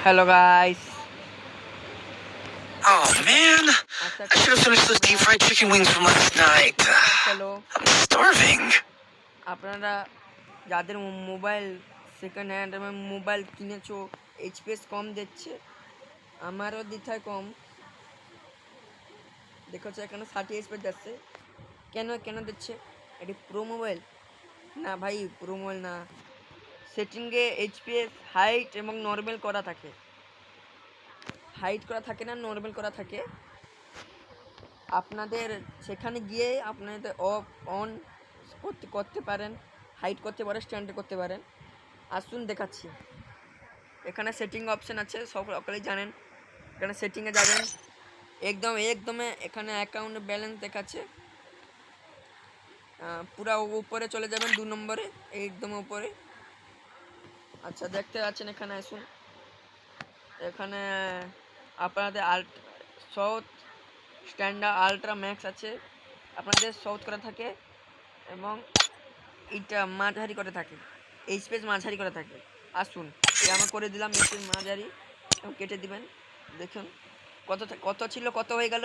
Hello guys. Oh man, I should have finished those deep fried chicken wings from last night. চলো I'm starving. আপনারা যাদের mobile second hand mobile কিনেছো HPs কম দিচ্ছে, আমারও দিতে কম দেখছো এখানে 30 এইচপিএস যাচ্ছে। কেন দিচ্ছে? এটি প্রো মোবাইল না ভাই, প্রো মোবাইল না। সেটিংয়ে এইচপিএস হাইট এবং নর্মাল করা থাকে, হাইট করা থাকে না নর্মাল করা থাকে। আপনাদের সেখানে গিয়ে আপনাদের অফ অন করতে পারেন, হাইট করতে পারেন, স্ট্যান্ডার্ড করতে পারেন। আসুন দেখাচ্ছি। এখানে সেটিং অপশান আছে, সকলেই জানেন। এখানে সেটিংয়ে যাবেন, একদমে এখানে অ্যাকাউন্ট ব্যালেন্স দেখাচ্ছে, পুরা উপরে চলে যাবেন 2 নম্বরে, একদম উপরে। আচ্ছা দেখতে পাচ্ছেন, এখানে আসুন। এখানে আপনাদের সাউথ স্ট্যান্ডার্ড আলট্রা ম্যাক্স আছে, আপনাদের সাউথ করা থাকে এবং এটা মাঝারি করে থাকে, এইচপিএস মাঝারি করে থাকে। আসুন আমরা করে দিলাম এইচপিএস মাঝারি, কেটে দিবেন। দেখুন কত ছিল, কত হয়ে গেল,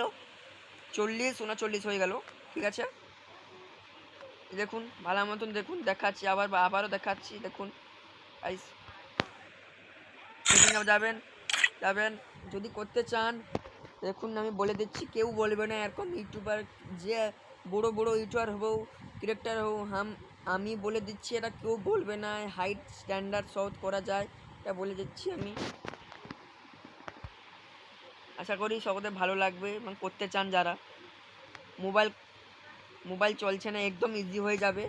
40-39 হয়ে গেল। ঠিক আছে, দেখুন ভালো মতন দেখুন, দেখাচ্ছি আবারও দেখাচ্ছি। দেখুন যাবেন যদি করতে চান। দেখুন আমি বলে দিচ্ছি, কেউ বলবে না এরকম ইউটিউবার, যে বড় ইউটিউবার হবো, ক্রিয়েটার হবো, আমি বলে দিচ্ছি, এটা কেউ বলবে না। হাইট স্ট্যান্ডার্ড সাউথ করা যায়, এটা বলে দিচ্ছি আমি। আশা করি সকলে ভালো লাগবে এবং করতে চান যারা। মোবাইল চলছে না, একদম ইজি হয়ে যাবে।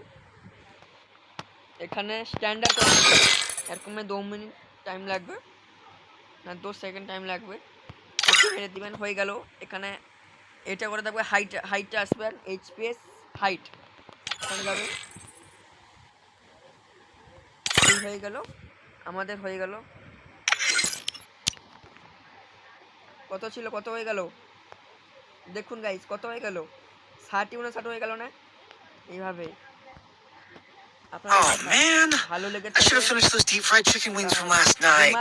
এখানে স্ট্যান্ডার্ড এরকম 2 মিনিট টাইম লাগবে না, 2 সেকেন্ড টাইম লাগবে। মেরে দিবেন, হয়ে গেল। এখানে এটা করে থাকবে, হাইটটা আসবে, এইচপিএস হাইট এখানে যাবে। হয়ে গেল, আমাদের হয়ে গেল। কত ছিল, কত হয়ে গেল দেখুন গাইস, কত হয়ে গেল, 60-59 হয়ে গেল না। এইভাবে Oh man, ভালো I লেগেছে should have finished those deep fried chicken wings from last night.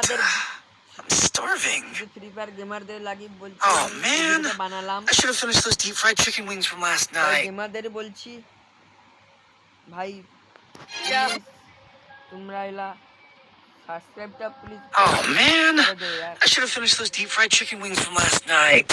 I'm starving. Free Fire গেমারদের লাগি বলছি, Oh man, বানালাম। I should have finished those deep fried chicken wings from last night. গেমারদের বলছি ভাই, তোমরা এলা সাবস্ক্রাইবটা please. Oh man, I should have finished those deep fried chicken wings from last night.